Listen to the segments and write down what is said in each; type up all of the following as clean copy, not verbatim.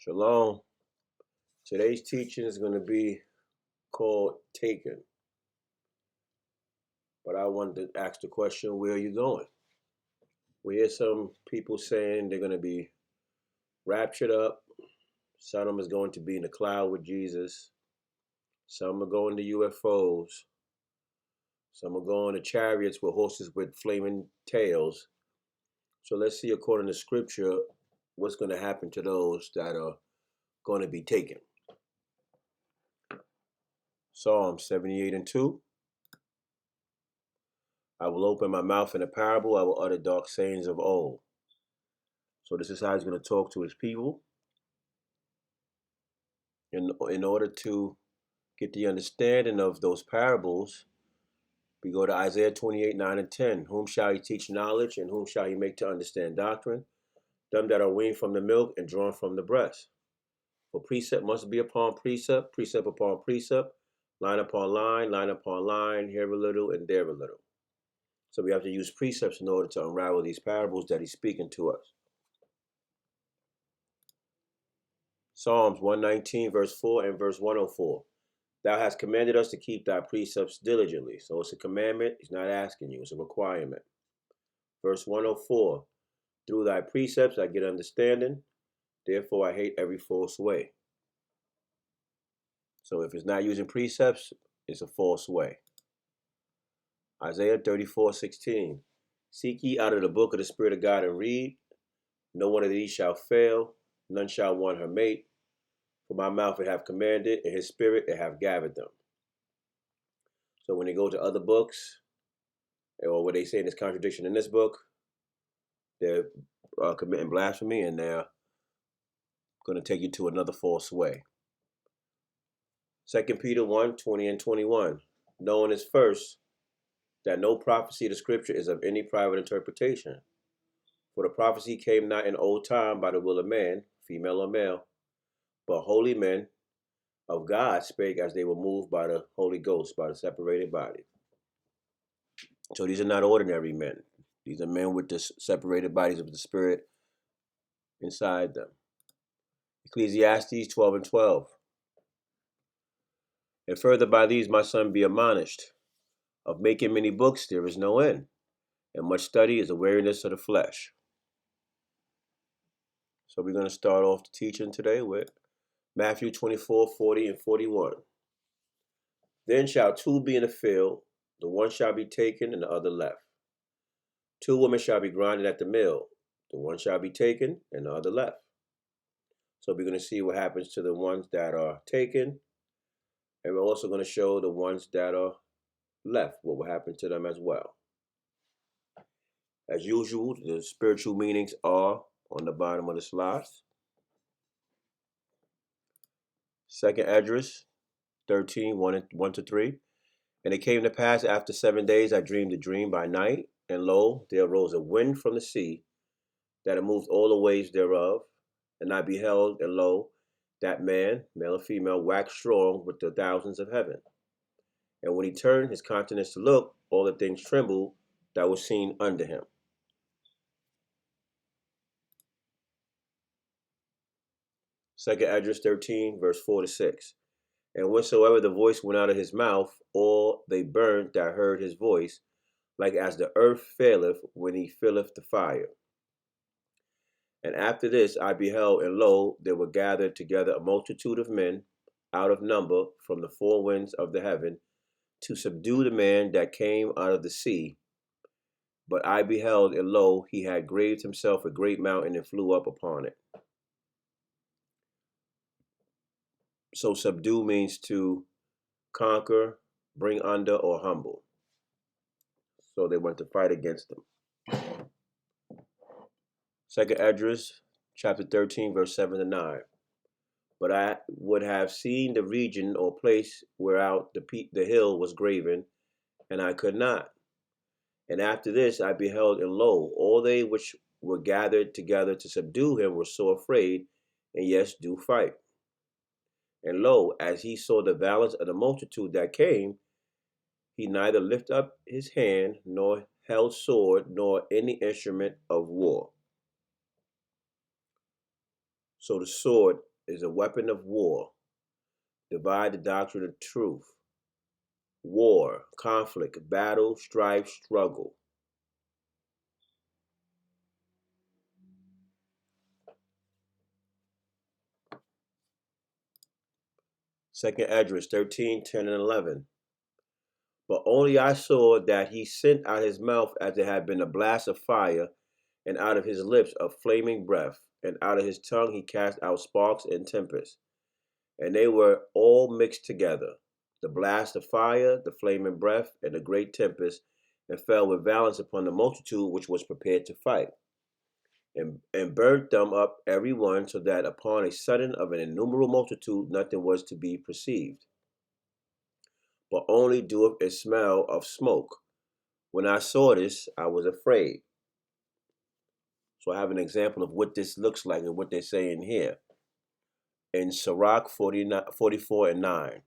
Shalom. Today's teaching is going to be called Taken. But I wanted to ask the question, where are you going? We hear some people saying they're going to be raptured up. Some of them is going to be in the cloud with Jesus. Some are going to UFOs. Some are going to chariots with horses with flaming tails. So let's see, according to scripture, what's going to happen to those that are going to be taken. Psalm 78:2. I will open my mouth in a parable. I will utter dark sayings of old. So this is how he's going to talk to his people. In order to get the understanding of those parables, we go to Isaiah 28:9-10. Whom shall he teach knowledge, and whom shall he make to understand doctrine? Them that are weaned from the milk and drawn from the breast. For precept must be upon precept, precept upon precept, line upon line, here a little and there a little. So we have to use precepts in order to unravel these parables that he's speaking to us. Psalms 119, verse 4 and verse 104. Thou hast commanded us to keep thy precepts diligently. So it's a commandment. He's not asking you. It's a requirement. Verse 104. Through thy precepts I get understanding. Therefore I hate every false way. So if it's not using precepts, it's a false way. Isaiah 34:16. Seek ye out of the book of the Spirit of God and read. No one of these shall fail. None shall want her mate. For my mouth it have commanded, and his spirit it have gathered them. So when they go to other books, or what they say in this contradiction in this book, they're committing blasphemy, and they're going to take you to another false way. 2 Peter 1:20-21. Knowing is first, that no prophecy of the scripture is of any private interpretation. For the prophecy came not in old time by the will of man, female or male, but holy men of God spake as they were moved by the Holy Ghost, by the separated body. So these are not ordinary men. These are men with the separated bodies of the Spirit inside them. Ecclesiastes 12:12. And further by these, my son, be admonished. Of making many books there is no end, and much study is a weariness of the flesh. So we're going to start off the teaching today with Matthew 24:40-41. Then shall two be in the field, the one shall be taken and the other left. Two women shall be grinding at the mill, the one shall be taken and the other left. So we're going to see what happens to the ones that are taken, and we're also going to show the ones that are left, what will happen to them as well. As usual, the spiritual meanings are on the bottom of the slides. Second address, 13:1-3. And it came to pass after 7 days I dreamed a dream by night, and lo, there arose a wind from the sea, that it moved all the waves thereof. And I beheld, and lo, that man, male or female, waxed strong with the thousands of heaven. And when he turned his countenance to look, all the things trembled that were seen under him. Second address 13, verse 4-6. And whensoever the voice went out of his mouth, all they burnt that heard his voice, like as the earth faileth when he filleth the fire. And after this I beheld, and lo, there were gathered together a multitude of men out of number from the four winds of the heaven, to subdue the man that came out of the sea. But I beheld, and lo, he had graved himself a great mountain and flew up upon it. So subdue means to conquer, bring under, or humble. So they went to fight against them. Second address, chapter 13, verse 7-9. But I would have seen the region or place whereout the hill was graven, and I could not. And after this I beheld, and lo, all they which were gathered together to subdue him were so afraid, and yes, do fight. And lo, as he saw the violence of the multitude that came, he neither lifted up his hand, nor held sword, nor any instrument of war. So the sword is a weapon of war. Divide the doctrine of truth. War, conflict, battle, strife, struggle. Second address 13, 10, and 11. But only I saw that he sent out his mouth as it had been a blast of fire, and out of his lips a flaming breath, and out of his tongue he cast out sparks and tempests. And they were all mixed together, the blast of fire, the flaming breath, and the great tempest, and fell with violence upon the multitude which was prepared to fight, and burnt them up every one, so that upon a sudden of an innumerable multitude nothing was to be perceived, but only doeth a smell of smoke. When I saw this, I was afraid. So I have an example of what this looks like and what they're saying here in Sirach 44 and 9.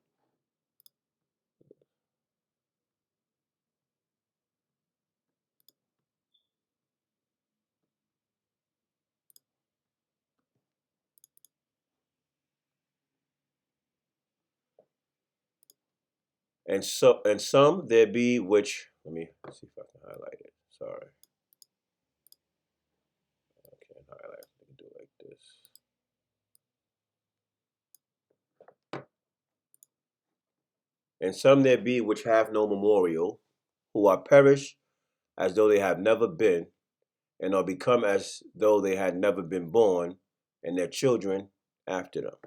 And some there be which, let me see if I can highlight it. Sorry. I can't highlight it. I can do it like this. And some there be which have no memorial, who are perished as though they have never been, and are become as though they had never been born, and their children after them.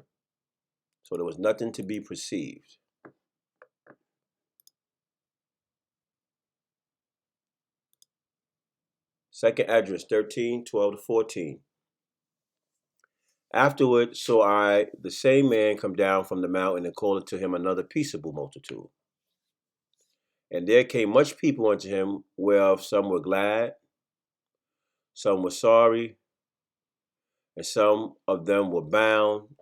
So there was nothing to be perceived. Second address 13, 12 to 14. Afterward saw I the same man come down from the mountain, and called to him another peaceable multitude. And there came much people unto him, whereof some were glad, some were sorry, and some of them were bound,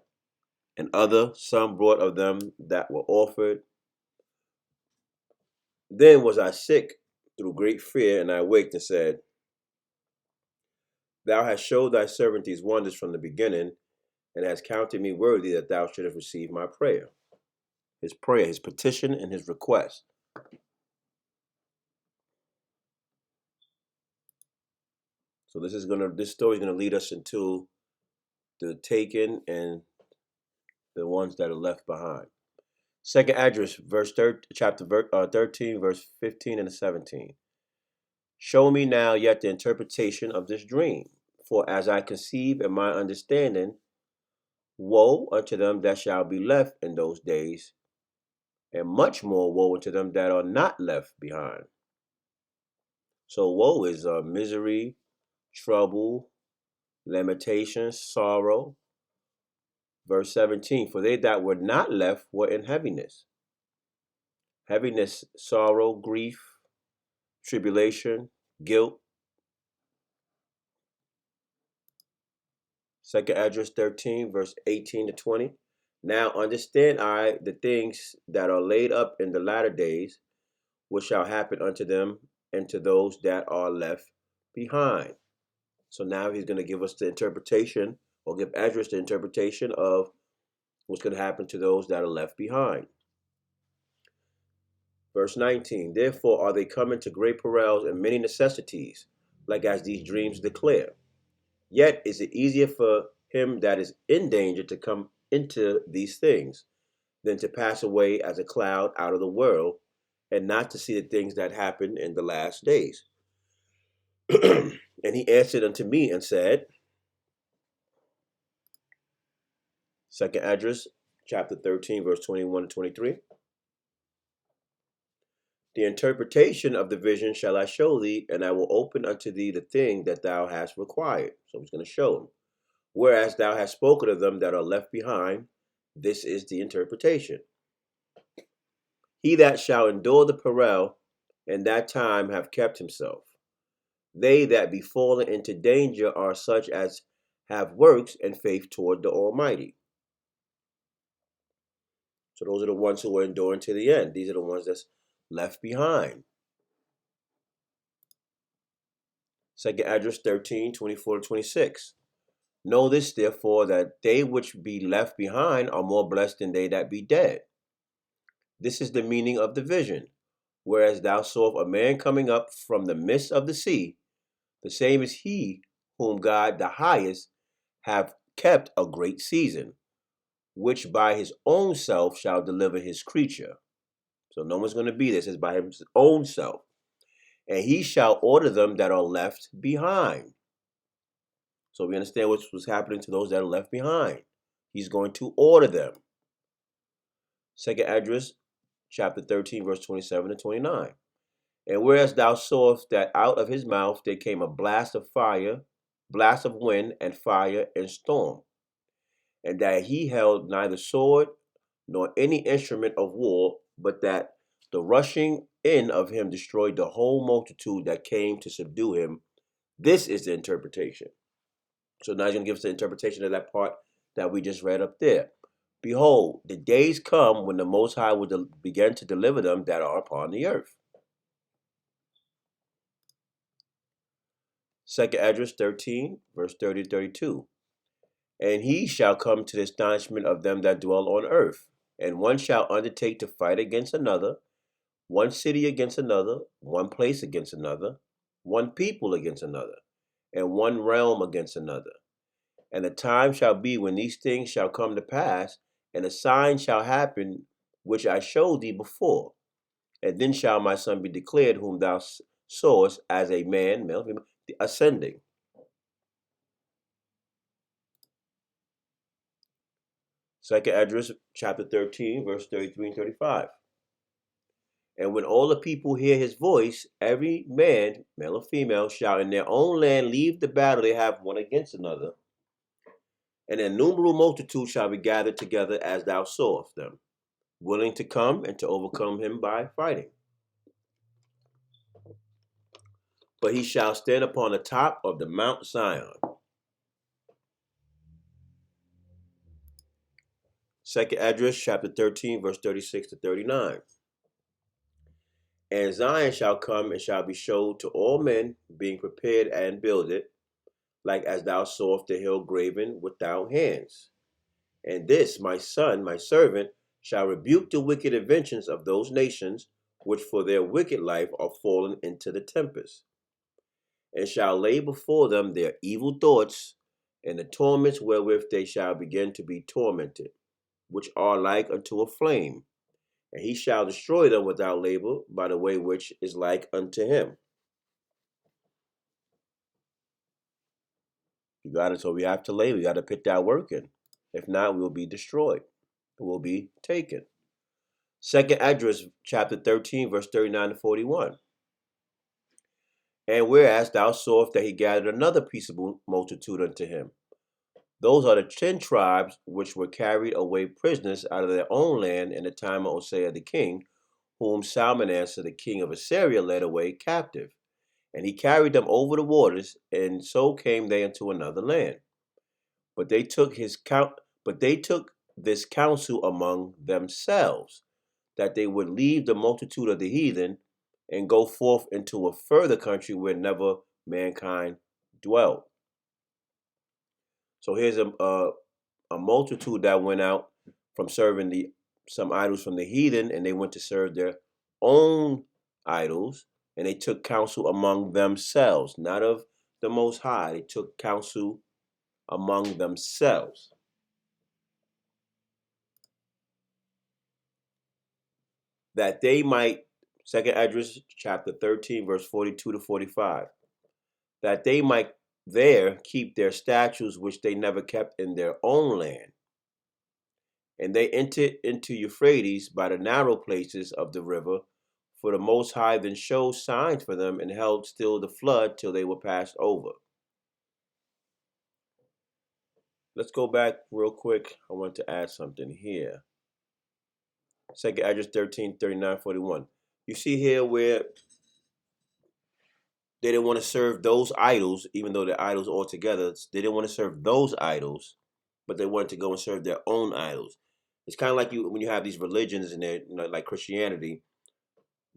and some brought of them that were offered. Then was I sick through great fear, and I awaked and said, Thou hast showed thy servant these wonders from the beginning, and hast counted me worthy that thou shouldest receive my prayer. His prayer, his petition, and his request. So this story is gonna lead us into the taken and the ones that are left behind. Second address, chapter 13, verse 15 and 17. Show me now yet the interpretation of this dream, for as I conceive in my understanding, woe unto them that shall be left in those days, and much more woe unto them that are not left behind. So woe is misery, trouble, lamentation, sorrow. Verse 17, for they that were not left were in heaviness. Heaviness, sorrow, grief, tribulation, guilt. Second address 13, verse 18 to 20. Now understand I the things that are laid up in the latter days, which shall happen unto them and to those that are left behind. So now he's going to give us the interpretation, or give Esdras the interpretation of what's going to happen to those that are left behind. Verse 19, therefore are they coming to great perils and many necessities, like as these dreams declare. Yet is it easier for him that is in danger to come into these things than to pass away as a cloud out of the world, and not to see the things that happen in the last days. And he answered unto me and said, second address, chapter 13, verse 21 and 23. The interpretation of the vision shall I show thee, and I will open unto thee the thing that thou hast required. So he's going to show him. Whereas thou hast spoken of them that are left behind, this is the interpretation. He that shall endure the peril in that time have kept himself. They that be fallen into danger are such as have works and faith toward the Almighty. So those are the ones who are enduring to the end. These are the ones that's left behind. Second address 13, 24 to 26. Know this, therefore, that they which be left behind are more blessed than they that be dead. This is the meaning of the vision. Whereas thou sawest a man coming up from the midst of the sea, the same is he whom God the highest have kept a great season, which by his own self shall deliver his creature. So no one's going to be this, it's by his own self. And he shall order them that are left behind. So we understand what was happening to those that are left behind. He's going to order them. Second Address, chapter 13, verse 27 to 29. And whereas thou sawest that out of his mouth there came a blast of fire, blast of wind, and fire, and storm, and that he held neither sword nor any instrument of war, but that the rushing in of him destroyed the whole multitude that came to subdue him. This is the interpretation. So now he's going to give us the interpretation of that part that we just read up there. Behold, the days come when the Most High will begin to deliver them that are upon the earth. Second Address 13, verse 30 to 32. And he shall come to the astonishment of them that dwell on earth, and one shall undertake to fight against another, one city against another, one place against another, one people against another, and one realm against another. And the time shall be when these things shall come to pass, and a sign shall happen, which I showed thee before. And then shall my son be declared, whom thou sawest, as a man, male, female, ascending. Second Address, chapter 13, verse 33 and 35. And when all the people hear his voice, every man, male or female, shall in their own land leave the battle they have one against another. And an innumerable multitude shall be gathered together as thou sawest them, willing to come and to overcome him by fighting. But he shall stand upon the top of the Mount Zion. Second Address, chapter 13, verse 36 to 39. And Zion shall come and shall be showed to all men, being prepared and builded, like as thou sawest the hill graven without hands. And this, my son, my servant, shall rebuke the wicked inventions of those nations, which for their wicked life are fallen into the tempest, and shall lay before them their evil thoughts, and the torments wherewith they shall begin to be tormented, which are like unto a flame. And he shall destroy them without labor, by the way which is like unto him. You got it. So we have to labor. We got to put that work in. If not, we'll be destroyed. We'll be taken. Second Address, chapter 13, verse 39 to 41. And whereas thou sawest that he gathered another peaceable multitude unto him, those are the 10 tribes which were carried away prisoners out of their own land in the time of Hosea the king, whom Salmanassar the king of Assyria led away captive. And he carried them over the waters, and so came they into another land. But they took this counsel among themselves, that they would leave the multitude of the heathen and go forth into a further country where never mankind dwelt. So here's a multitude that went out from serving some idols from the heathen, and they went to serve their own idols, and they took counsel among themselves, not of the Most High. They took counsel among themselves. That they might, Second Address, chapter 13, verse 42 to 45, that they might there keep their statutes which they never kept in their own land. And they entered into Euphrates by the narrow places of the river, for the Most High then showed signs for them and held still the flood till they were passed over. Let's go back real quick. I want to add something here. Second Address 13, 39, 41. You see here where they didn't want to serve those idols, even though they're idols altogether. They didn't want to serve those idols, but they wanted to go and serve their own idols. It's kind of like when you have these religions in there, like Christianity,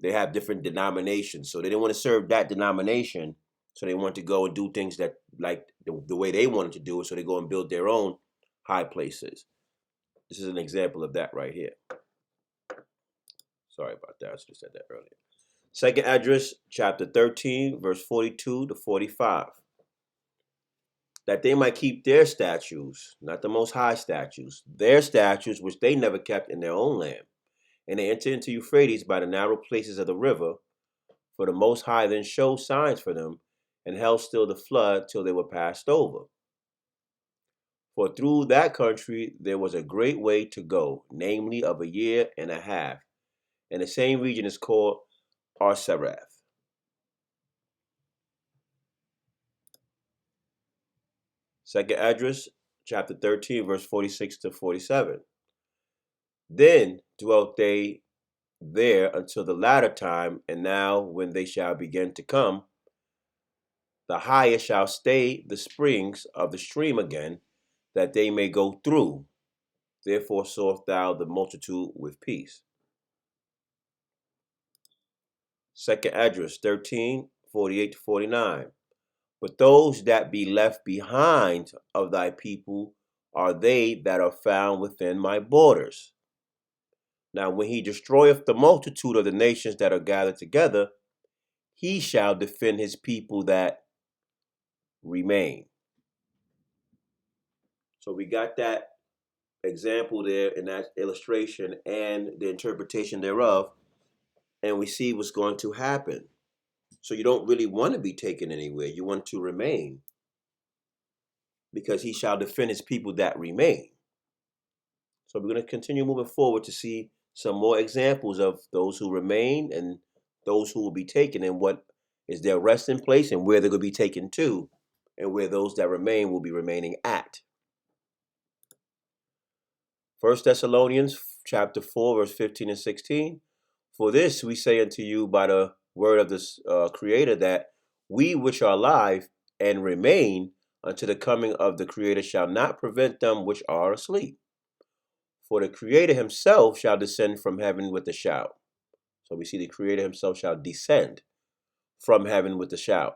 they have different denominations. So they didn't want to serve that denomination, So they want to go and do things that like the way they wanted to do it. So they go and build their own high places. This is an example of that right here. Sorry about that. I should have said that earlier. Second address, chapter 13, verse 42 to 45. That they might keep their statutes, not the Most High statutes, their statutes which they never kept in their own land. And they entered into Euphrates by the narrow places of the river. For the Most High then showed signs for them, and held still the flood till they were passed over. For through that country there was a great way to go, namely of a year and a half. And the same region is called Arsareth. Second address, chapter 13, verse 46 to 47. Then dwelt they there until the latter time, and now when they shall begin to come, the highest shall stay the springs of the stream again, that they may go through. Therefore sawest thou the multitude with peace. Second address, 13, 48 to 49. But those that be left behind of thy people are they that are found within my borders. Now when he destroyeth the multitude of the nations that are gathered together, he shall defend his people that remain. So we got that example there in that illustration and the interpretation thereof, and we see what's going to happen. So you don't really want to be taken anywhere. You want to remain, because he shall defend his people that remain. So we're going to continue moving forward to see some more examples of those who remain and those who will be taken, and what is their resting place and where they're going to be taken to, and where those that remain will be remaining at. 1 Thessalonians chapter 4, verse 15 and 16. For this we say unto you by the word of this Creator, that we which are alive and remain unto the coming of the Creator shall not prevent them which are asleep. For the Creator himself shall descend from heaven with a shout. So we see the Creator himself shall descend from heaven with a shout,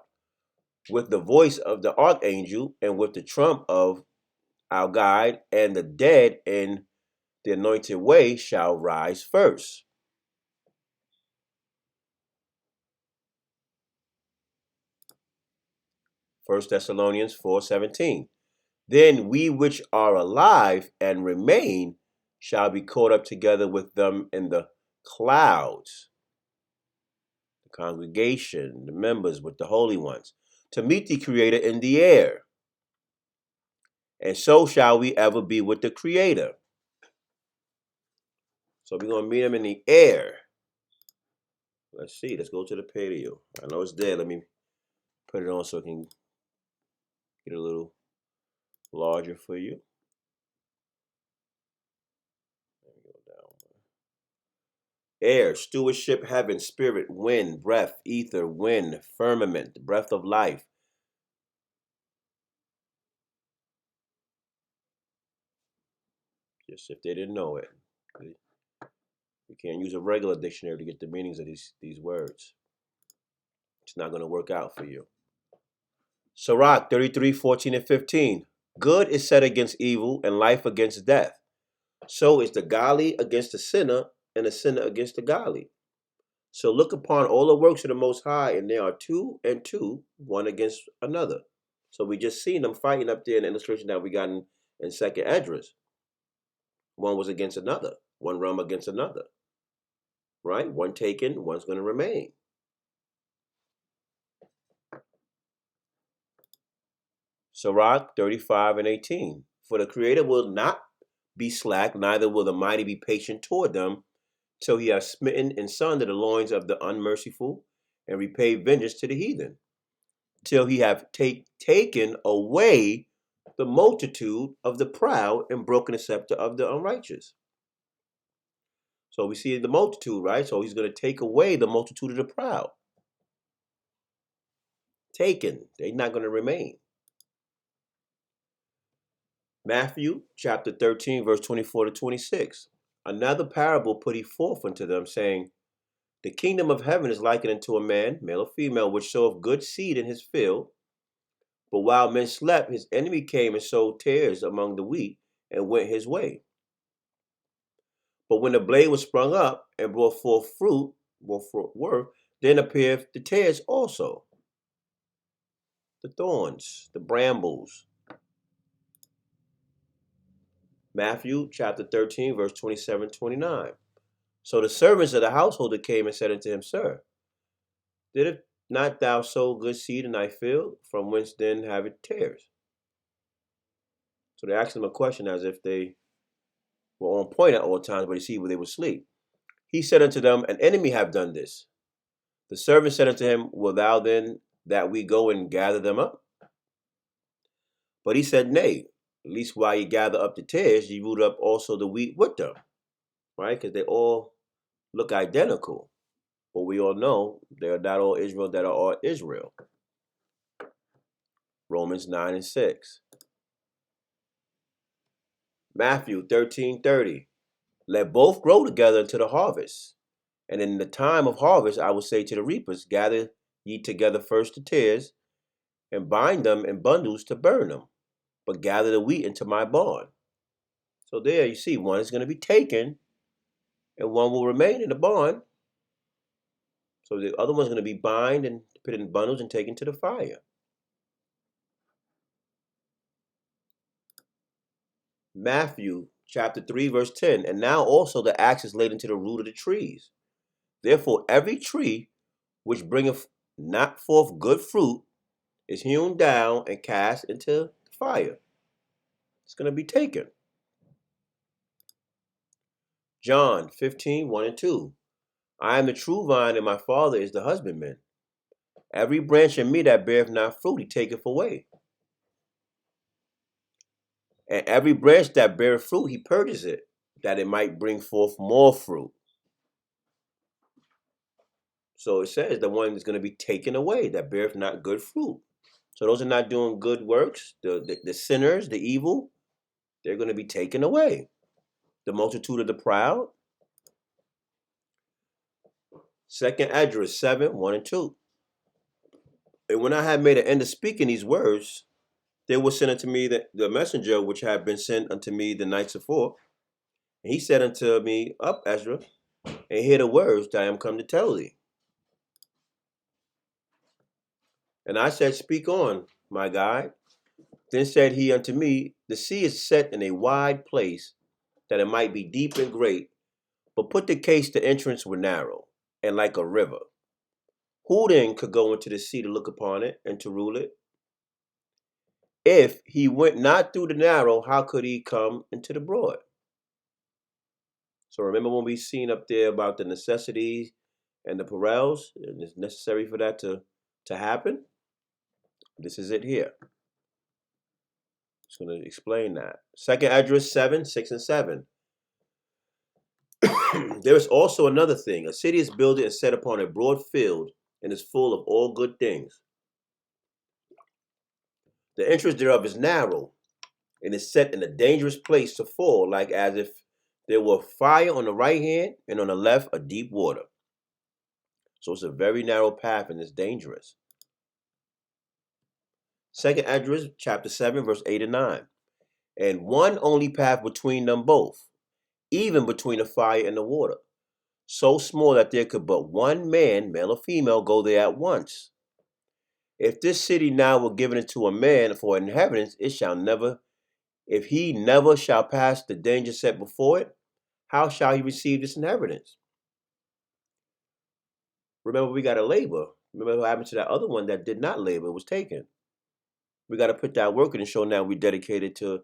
with the voice of the archangel, and with the trump of our guide, and the dead in the anointed way shall rise first. First Thessalonians 4:17. Then we which are alive and remain shall be caught up together with them in the clouds, the congregation, the members with the holy ones, to meet the Creator in the air. And so shall we ever be with the Creator. So we're going to meet him in the air. Let's see. Let's go to the patio. I know it's there. Let me put it on so it can get a little larger for you. Let me go down. Air, stewardship, heaven, spirit, wind, breath, ether, wind, firmament, the breath of life. Just if they didn't know it. You can't use a regular dictionary to get the meanings of these words. It's not going to work out for you. Sirach 33:14 and 15. Good is set against evil, and life against death. So is the godly against the sinner, and the sinner against the godly. So look upon all the works of the Most High, and there are two and two, one against another. So we just seen them fighting up there in the illustration that we got in second address. One was against another, one realm against another. Right? One taken, one's going to remain. Sirach 35 and 18. For the Creator will not be slack, neither will the mighty be patient toward them, till he has smitten and sundered the loins of the unmerciful, and repaid vengeance to the heathen, till he have taken away the multitude of the proud, and broken the scepter of the unrighteous. So we see the multitude, right? So he's going to take away the multitude of the proud. Taken. They're not going to remain. Matthew chapter 13, verse 24 to 26. Another parable put he forth unto them, saying, The kingdom of heaven is likened unto a man, male or female, which soweth good seed in his field. But while men slept, his enemy came and sowed tares among the wheat, and went his way. But when the blade was sprung up and brought forth fruit, then appeared the tares also, the thorns, the brambles. Matthew chapter 13, verse 27-29. So the servants of the householder came and said unto him, Sir, did not thou sow good seed in thy field? From whence then have it tares? So they asked him a question as if they were on point at all times, but you see, where they were asleep. He said unto them, An enemy have done this. The servant said unto him, Will thou then that we go and gather them up? But he said, Nay, at least while ye gather up the tares, ye root up also the wheat with them. Right? Because they all look identical. But we all know they are not all Israel that are all Israel. Romans 9:6. Matthew 13:30. Let both grow together unto the harvest. And in the time of harvest, I will say to the reapers, Gather ye together first the tares, and bind them in bundles to burn them, but gather the wheat into my barn. So there you see, one is going to be taken, and one will remain in the barn. So the other one's going to be bind and put in bundles and taken to the fire. Matthew chapter 3, verse 10. And now also the axe is laid into the root of the trees. Therefore every tree which bringeth not forth good fruit is hewn down and cast into the fire. It's going to be taken. John 15:1-2. I am the true vine, and my Father is the husbandman. Every branch in me that beareth not fruit, he taketh away. And every branch that beareth fruit, he purges it, that it might bring forth more fruit. So it says the one is going to be taken away, that beareth not good fruit. So those are not doing good works, the sinners, the evil, they're going to be taken away. The multitude of the proud. 2nd Esdras 7:1-2. And when I had made an end of speaking these words, there was sent unto me the messenger which had been sent unto me the nights before. And he said unto me, Up, Ezra, and hear the words that I am come to tell thee. And I said, Speak on, my guide. Then said he unto me, The sea is set in a wide place, that it might be deep and great, but put the case the entrance were narrow, and like a river. Who then could go into the sea to look upon it, and to rule it? If he went not through the narrow, how could he come into the broad? So remember when we seen up there about the necessities and the perils, and it's necessary for that to happen? This is it here. Just going to explain that. 2nd Esdras 7:6-7. There is also another thing. A city is builded and set upon a broad field, and is full of all good things. The entrance thereof is narrow, and is set in a dangerous place to fall, like as if there were fire on the right hand, and on the left a deep water. So it's a very narrow path, and it's dangerous. 2nd Esdras chapter 7, verse 8-9. And one only path between them both, even between the fire and the water, so small that there could but one man, male or female, go there at once. If this city now were given into a man for inhabitants, it shall never, if he never shall pass the danger set before it, how shall he receive this inheritance? Remember, we got to labor. Remember what happened to that other one that did not labor, was taken. We got to put that work in and show now we're dedicated to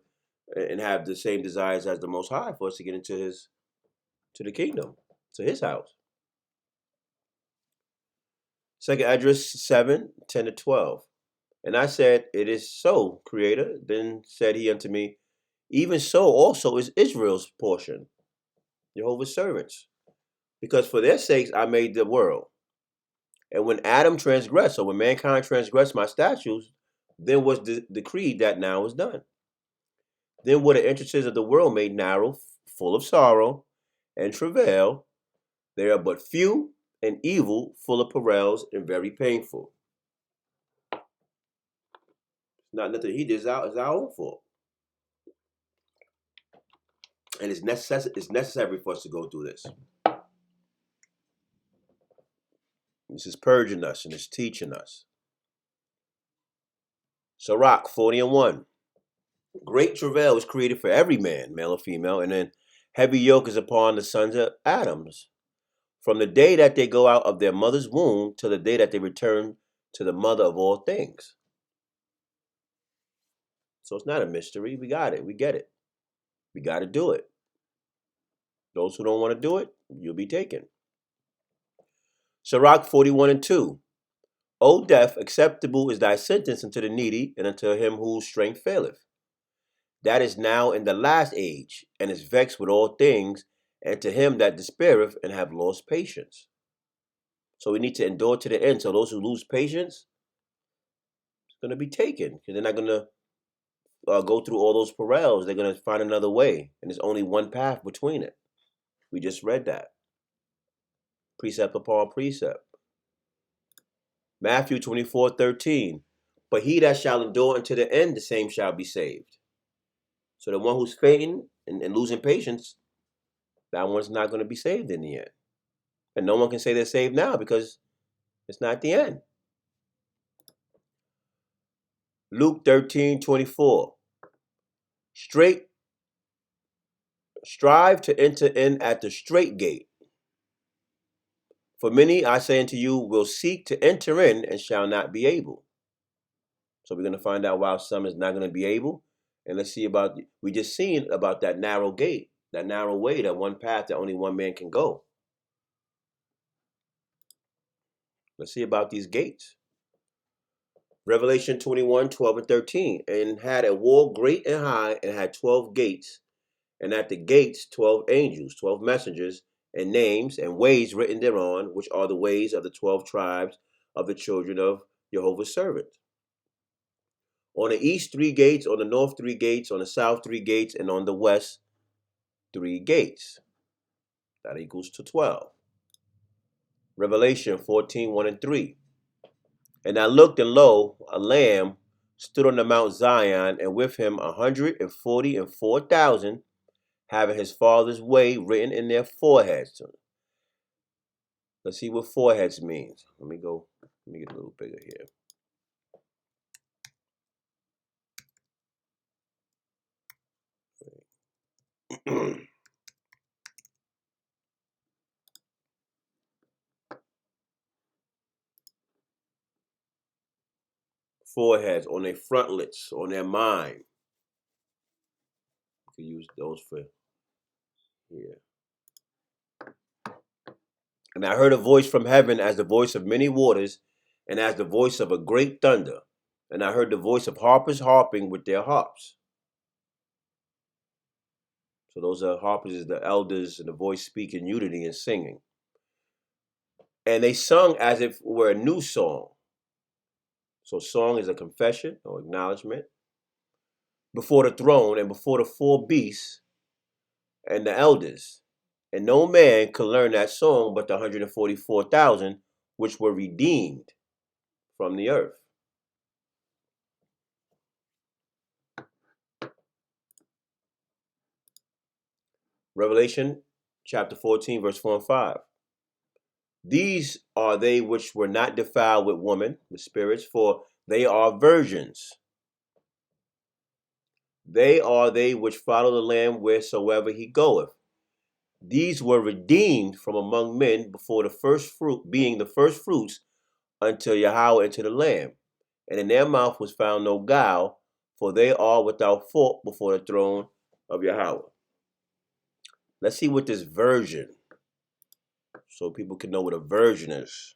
and have the same desires as the Most High for us to get into the kingdom, to his house. 2nd Esdras 7:10-12. And I said, It is so, Creator. Then said he unto me, Even so also is Israel's portion, Jehovah's servants, because for their sakes I made the world. And when Adam transgressed, or when mankind transgressed my statutes, then was decreed that now is done. Then were the entrances of the world made narrow, full of sorrow and travail. They are but few, and evil, full of perils, and very painful. Not nothing he did, it's our own fault. And it's necessary for us to go through this. This is purging us and it's teaching us. Sirach 40:1. Great travail is created for every man, male or female, and then heavy yoke is upon the sons of Adams, from the day that they go out of their mother's womb till the day that they return to the mother of all things. So it's not a mystery. We got it. We get it. We got to do it. Those who don't want to do it, you'll be taken. Sirach 41:2. O death, acceptable is thy sentence unto the needy, and unto him whose strength faileth. That is now in the last age, and is vexed with all things, and to him that despaireth and have lost patience. So we need to endure to the end. So those who lose patience, it's going to be taken, because they're not going to go through all those perils. They're going to find another way, and there's only one path between it. We just read that. Precept upon precept. Matthew 24:13. But he that shall endure unto the end, the same shall be saved. So the one who's fainting and losing patience, that one's not going to be saved in the end. And no one can say they're saved now because it's not the end. Luke 13:24. Strive to enter in at the straight gate. For many, I say unto you, will seek to enter in and shall not be able. So we're going to find out why some is not going to be able. And let's see we just seen about that narrow gate, that narrow way, that one path that only one man can go. Let's see about these gates. Revelation 21:12-13. And had a wall great and high, and had 12 gates, and at the gates 12 angels, 12 messengers, and names and ways written thereon, which are the ways of the 12 tribes of the children of Jehovah's servants. On the east 3 gates, on the north 3 gates, on the south 3 gates, and on the west 3 gates. That equals to 12. Revelation 14:1-3. And I looked, and lo, a Lamb stood on the Mount Zion, and with him 144,000, having his Father's way written in their foreheads. Let's see what foreheads means. Let me get a little bigger here. Foreheads, on their frontlets, on their mind. You can use those for here. And I heard a voice from heaven as the voice of many waters, and as the voice of a great thunder. And I heard the voice of harpers harping with their harps. So those are harpers, is the elders, and the voice speaking unity and singing. And they sung as if it were a new song. So song is a confession or acknowledgement before the throne and before the 4 beasts and the elders. And no man could learn that song but the 144,000 which were redeemed from the earth. Revelation chapter 14, verse 4 and 5. These are they which were not defiled with woman, with spirits, for they are virgins. They are they which follow the Lamb wheresoever he goeth. These were redeemed from among men before the first fruit, being the first fruits unto Yahweh and to the Lamb. And in their mouth was found no guile, for they are without fault before the throne of Yahweh. Let's see what this virgin, so people can know what a virgin is.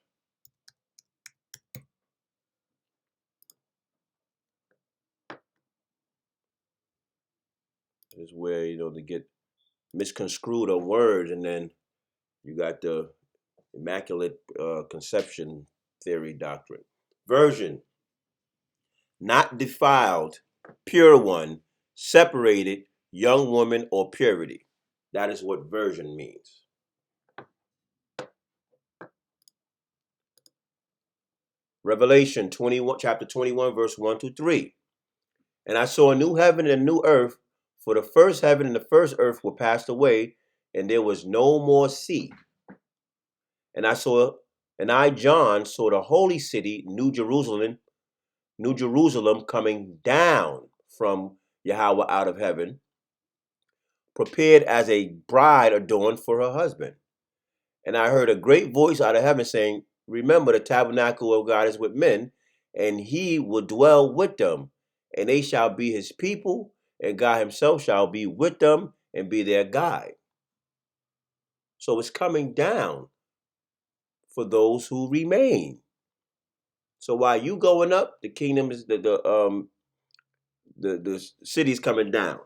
Is where, they get misconstrued on words, and then you got the immaculate conception theory doctrine. Virgin, not defiled, pure one, separated, young woman, or purity. That is what virgin means. Revelation 21, chapter 21, verse 1 to 3. And I saw a new heaven and a new earth, for the first heaven and the first earth were passed away, and there was no more sea. And I, John, saw the holy city, New Jerusalem, coming down from Yahweh out of heaven, prepared as a bride adorned for her husband. And I heard a great voice out of heaven saying, remember, the tabernacle of God is with men, and he will dwell with them, and they shall be his people, and God himself shall be with them and be their guide. So it's coming down for those who remain. So while you going up, the kingdom is the city's coming down.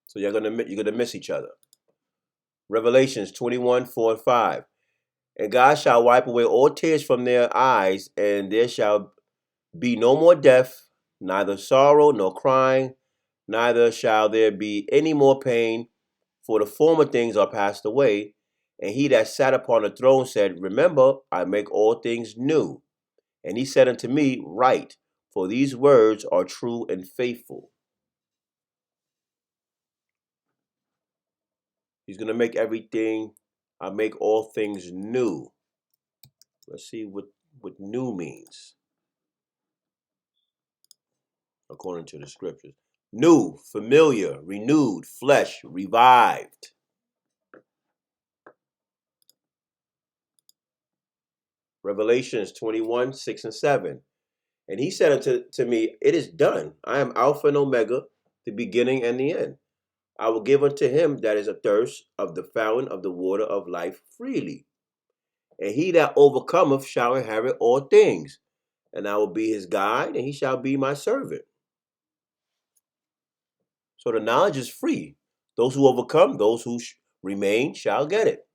So you're gonna miss each other. Revelations 21, 4 and 5. And God shall wipe away all tears from their eyes, and there shall be no more death, neither sorrow nor crying, neither shall there be any more pain, for the former things are passed away. And he that sat upon the throne said, remember, I make all things new. And he said unto me, write, for these words are true and faithful. He's going to make everything, I make all things new. Let's see what new means, according to the scriptures. New, familiar, renewed, flesh, revived. Revelations 21, 6 and 7. And he said unto me, it is done. I am Alpha and Omega, the beginning and the end. I will give unto him that is athirst of the fountain of the water of life freely. And he that overcometh shall inherit all things. And I will be his guide, and he shall be my servant. So the knowledge is free. Those who overcome, those who remain, shall get it.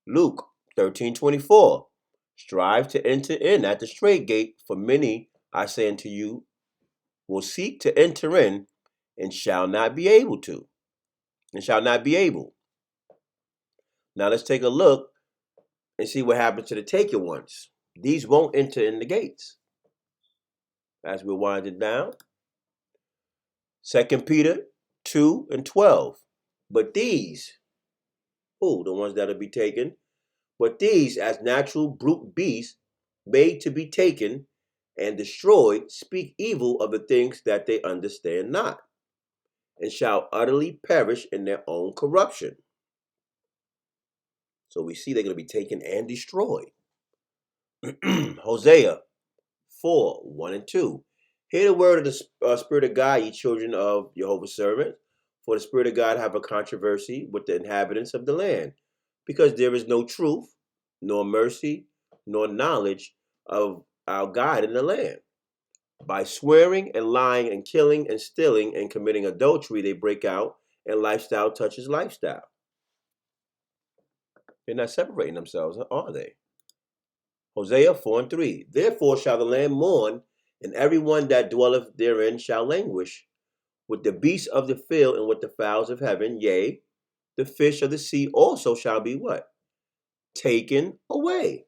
Luke 13:24. Strive to enter in at the strait gate, for many, I say unto you, will seek to enter in and shall not be able. Now let's take a look and see what happens to the taken ones. These won't enter in the gates. As we wind it down. 2 Peter 2 and 12. But these, the ones that'll be taken, but these as natural brute beasts made to be taken and destroyed speak evil of the things that they understand not, and shall utterly perish in their own corruption. So we see they're going to be taken and destroyed. Hosea 4, 1 and 2. Hear the word of the Spirit of God, ye children of Jehovah's servants. For the Spirit of God have a controversy with the inhabitants of the land, because there is no truth, nor mercy, nor knowledge of our God in the land. By swearing and lying and killing and stealing and committing adultery, they break out, and lifestyle touches lifestyle. They're not separating themselves, are they? Hosea 4 and 3. Therefore shall the land mourn, and every one that dwelleth therein shall languish, with the beasts of the field and with the fowls of heaven, yea, the fish of the sea also shall be what? Taken away.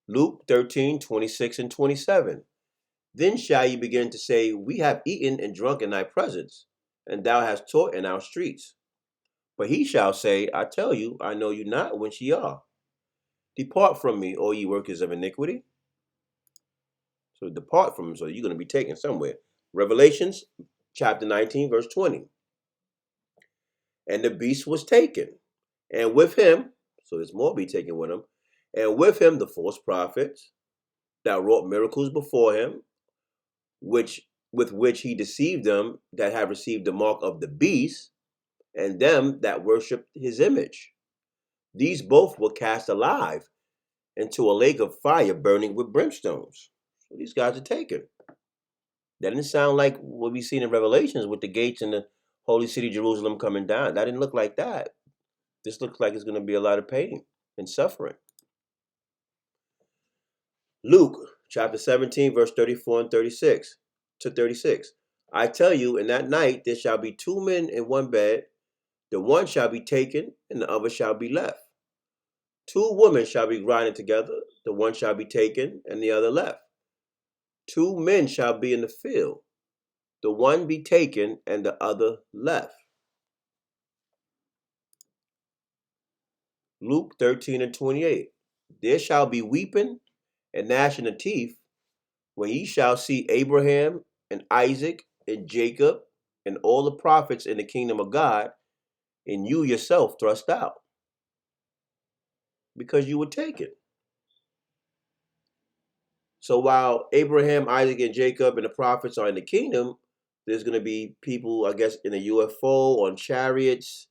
Luke 13, 26 and 27. Then shall ye begin to say, we have eaten and drunk in thy presence, and thou hast taught in our streets. But he shall say, I tell you, I know you not whence ye are. Depart from me, all ye workers of iniquity. So depart from him, so you're going to be taken somewhere. Revelations chapter 19, verse 20. And the beast was taken, and with him, so there's more be taken with him, and with him the false prophets that wrought miracles before him, with which he deceived them that have received the mark of the beast, and them that worshipped his image. These both were cast alive into a lake of fire burning with brimstones. So these guys are taken. That didn't sound like what we seen in Revelations with the gates and the holy city Jerusalem coming down. That didn't look like that. This looks like it's going to be a lot of pain and suffering. Luke chapter 17, verse 34 and 36 to 36. I tell you, in that night there shall be two men in one bed. The one shall be taken, and the other shall be left. 2 women shall be grinding together, the one shall be taken, and the other left. 2 men shall be in the field, the one be taken, and the other left. Luke 13:28. There shall be weeping and gnashing of teeth when ye shall see Abraham and Isaac and Jacob and all the prophets in the kingdom of God, and you yourself thrust out, because you were taken. So while Abraham, Isaac, and Jacob and the prophets are in the kingdom, there's going to be people, I guess, in a UFO, on chariots,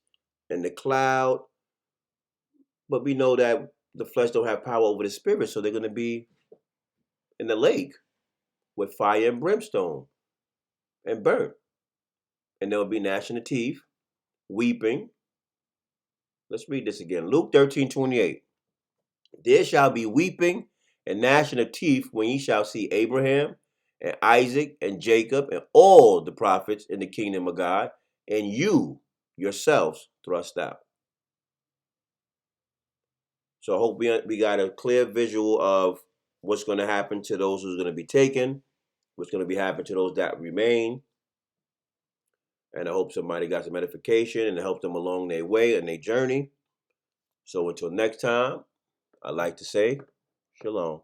in the cloud. But we know that the flesh don't have power over the spirit, so they're going to be in the lake with fire and brimstone and burnt. And there will be gnashing of teeth, weeping. Let's read this again. Luke 13:28. There shall be weeping and gnashing of teeth when ye shall see Abraham and Isaac and Jacob and all the prophets in the kingdom of God, and you yourselves thrust out. So I hope we got a clear visual of what's going to happen to those who's going to be taken, what's going to be happening to those that remain. And I hope somebody got some edification and help them along their way and their journey. So until next time, I'd like to say, shalom.